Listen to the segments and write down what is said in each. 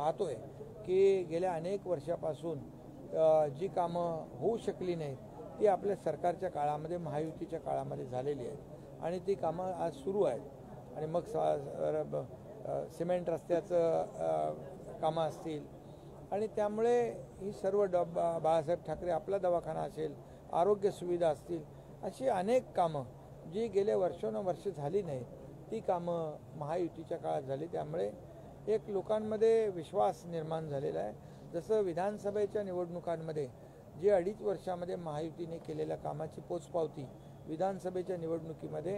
पाहतोय की गेल्या अनेक वर्षापासून जी कामं होऊ शकली नाहीत ती आपल्या सरकारच्या काळामध्ये महायुतीच्या काळामध्ये झालेली आहेत आणि ती कामं आज सुरू आहेत. आणि मग सिमेंट रस्त्याचं कामं असतील आणि त्यामुळे ही सर्व बाळासाहेब ठाकरे आपला दवाखाना असेल, आरोग्य सुविधा असतील, अशी अनेक कामं जी गेल्या वर्षोनवर्ष झाली नाहीत ती कामं महायुतीच्या काळात झाली. त्यामुळे एक लोकांमध्ये विश्वास निर्माण झालेला आहे. जसं विधानसभेच्या निवडणुकांमध्ये जे 2.5 वर्षामध्ये महायुतीने केलेल्या कामाची पोचपावती विधानसभेच्या निवडणुकीमध्ये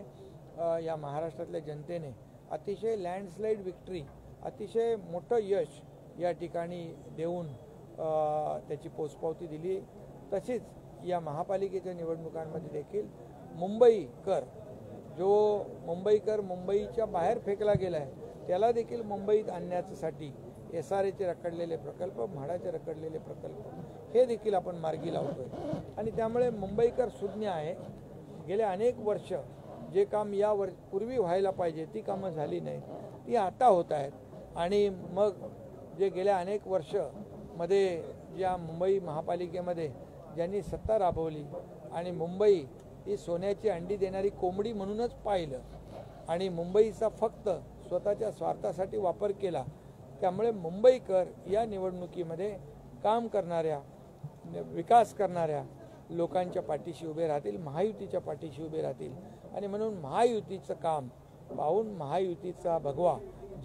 या महाराष्ट्रातल्या जनतेने अतिशय लँडस्लाईड विक्ट्री, अतिशय मोठं यश या ठिकाणी देऊन त्याची पोचपावती दिली. तशीच या महापालिकेच्या निवडणुकांमध्ये देखील मुंबईकर मुंबईच्या बाहेर फेकला गेला आहे त्याला देखील मुंबईत आणण्यासाठी SRAचे रखडलेले प्रकल्प, म्हाडाचे रखडलेले प्रकल्प हे देखील आपण मार्गी लावतोय. आणि त्यामुळे मुंबईकर सुज्ञ आहे. गेल्या अनेक वर्ष जे काम पूर्वी व्हायला पाहिजे ती कामं झाली नाहीत ती आता होत आहेत. आणि मग जे गेल्या अनेक वर्षमध्ये ज्या मुंबई महापालिकेमध्ये ज्यांनी सत्ता राबवली आणि मुंबई ही सोन्याची अंडी देणारी कोंबडी म्हणूनच पाहिलं आणि मुंबईचा फक्त स्वतःच्या स्वार्थासाठी वापर केला, त्यामुळे मुंबईकर या निवडणुकीमध्ये काम करणाऱ्या, विकास करणाऱ्या लोकांच्या पाठीशी उभे राहतील, महायुतीच्या पाठीशी उभे राहतील. आणि म्हणून महायुतीचं काम पाहून महायुतीचा भगवा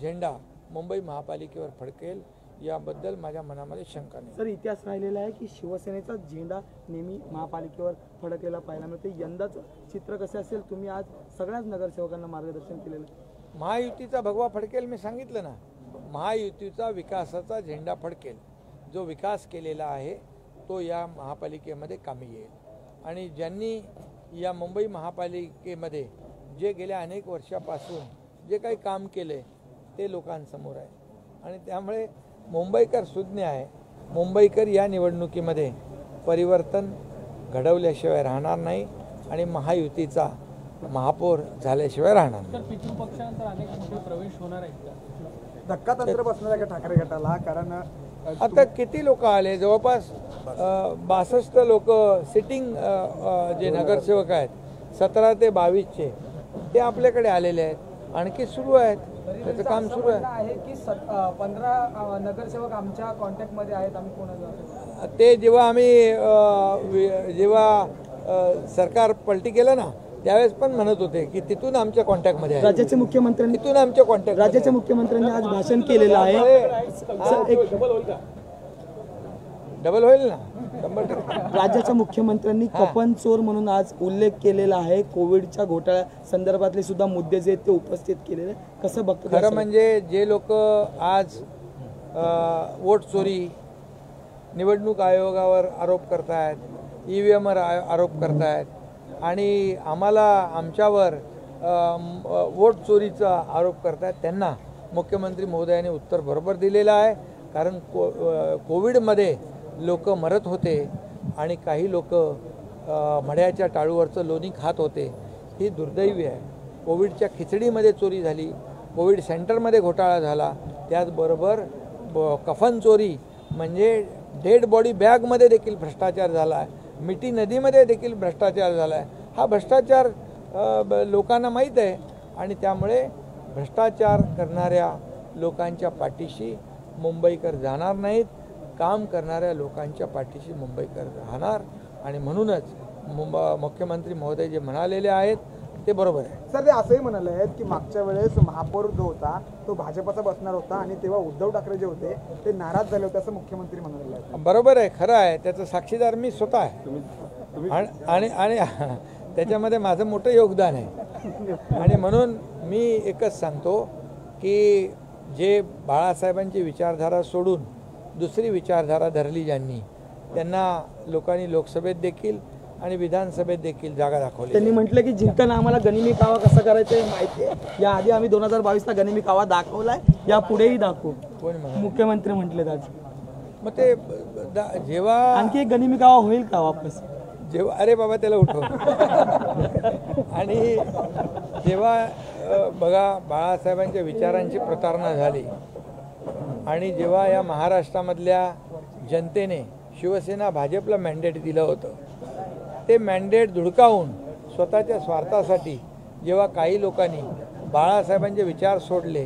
झेंडा मुंबई महापालिकेवर फडकेल याबद्दल माझ्या मनामध्ये शंका नाही. सर, इतिहास राहिलेला आहे की शिवसेनेचा झेंडा नेहमी महापालिकेवर फडकलेला पाहायला मिळते. यंदाचं चित्र कसं असेल? तुम्ही आज सगळ्याच नगरसेवकांना मार्गदर्शन केलेलं. महायुतीचा भगवा फडकेल, मी सांगितलं ना, महायुतीचा विकासाचा झेंडा फडकेल. जो विकास केलेला आहे तो या महापालिकेमध्ये कामी येईल. आणि ज्यांनी या मुंबई महापालिकेमध्ये जे गेल्या अनेक वर्षापासून जे काही काम केले ते लोकांसमोर आहे. आणि त्यामुळे मुंबईकर सुज्ञ आहे. मुंबईकर या निवडणुकीमध्ये परिवर्तन घडवल्याशिवाय राहणार नाही आणि महायुतीचा महापौर झाल्याशिवाय राहणार नाही. पितृ पक्षानंतर अनेक मोठे प्रवेश होणार आहेत का? धक्कातंत्र बसणार आहे का ठाकरे गटाला? कारण आता किती लोक आले? जवळपास 62 लोक सिटिंग जे नगरसेवक आहेत 17 ते 22चे ते आपल्याकडे आलेले आहेत. आणखी सुरू आहेत, त्याचं काम सुरू आहे की 15 नगरसेवक आमच्या कॉन्टॅक्टमध्ये आहेत. आम्ही कोणाला ते जेव्हा सरकार पलटी केलं ना त्यावेळेस पण म्हणत होते की तिथून आमच्या कॉन्टॅक्टमध्ये आहे. राज्याच्या मुख्यमंत्र्यांनी तिथून आमच्या कॉन्टॅक्ट राज्याच्या मुख्यमंत्र्यांनी आज भाषण केलेलं आहे. डबल होईल ना? राज्याच्या मुख्यमंत्र्यांनी कपन चोर म्हणून आज उल्लेख केलेला आहे. कोविडच्या घोटाळ्या संदर्भातले सुद्धा मुद्दे जे ते उपस्थित केलेले. कसं बघतो? खरं म्हणजे जे लोक आज वोट चोरी, निवडणूक आयोगावर आरोप करतायत, EVMवर आरोप करतायत आणि आमच्यावर वोट चोरीचा आरोप करतायत, त्यांना मुख्यमंत्री महोदयांनी उत्तर बरोबर दिलेलं आहे. कारण कोविडमध्ये लोक मरत होते आणि काही लोक मड्याच्या टाळूवरचं लोणी खात होते. ही दुर्दैवी आहे. कोविडच्या खिचडीमध्ये चोरी झाली, कोविड सेंटरमध्ये घोटाळा झाला, त्याचबरोबर कफन चोरी म्हणजे डेड बॉडी बॅगमध्ये देखील भ्रष्टाचार झाला आहे, मिठी नदीमध्ये देखील भ्रष्टाचार झाला आहे. हा भ्रष्टाचार लोकांना माहीत आहे आणि त्यामुळे भ्रष्टाचार करणाऱ्या लोकांच्या पाठीशी मुंबईकर जाणार नाहीत. काम करणाऱ्या लोकांच्या पाठीशी मुंबईकर राहणार. आणि म्हणूनच मुख्यमंत्री महोदय जे म्हणालेले आहेत ते बरोबर आहे. सर, ते असंही म्हणाले आहेत की मागच्या वेळेस महापौर जो होता तो भाजपचा बसणार होता आणि तेव्हा उद्धव ठाकरे जे होते ते नाराज झाले होते असं मुख्यमंत्री म्हणाले आहेत. बरोबर आहे, खरं आहे. त्याचं साक्षीदार मी स्वतः आहे आणि त्याच्यामध्ये माझं मोठं योगदान आहे. आणि म्हणून मी एकच सांगतो की जे बाळासाहेबांची विचारधारा सोडून दुसरी विचारधारा धरली ज्यांनी, त्यांना लोकांनी लोकसभेत देखील आणि विधानसभेत देखील जागा दाखवली. त्यांनी म्हटलं की जिंकताना आम्हाला गनिमी कावा कसा करायचा हे माहिती आहे. याआधी आम्ही 2022ला गनिमी कावा दाखवलाय, या पुढेही दाखवू. मुख्यमंत्री म्हटले आज. मग ते जेव्हा आणखी एक गनिमी कावा होईल का वापस? जेव्हा अरे बाबा त्याला उठव आणि जेव्हा बघा बाळासाहेबांच्या विचारांची प्रतारणा झाली आणि जेव्हा या महाराष्ट्रामधल्या जनतेने शिवसेना भाजपला मॅन्डेट दिलं होतं, ते मॅन्डेट धुडकावून स्वतःच्या स्वार्थासाठी जेव्हा काही लोकांनी बाळासाहेबांचे विचार सोडले,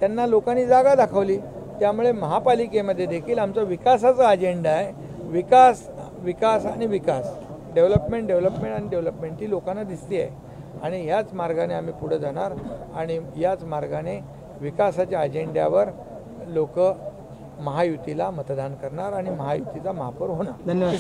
त्यांना लोकांनी जागा दाखवली. त्यामुळे महापालिकेमध्ये देखील आमचा विकासाचा अजेंडा आहे. विकास आणि विकास, डेव्हलपमेंट आणि डेव्हलपमेंट ही लोकांना दिसते आहे. आणि याच मार्गाने आम्ही पुढे जाणार आणि याच मार्गाने विकासाच्या अजेंड्यावर लोक महायुतीला मतदान करणार आणि महायुतीचा महापौर होणार. धन्यवाद.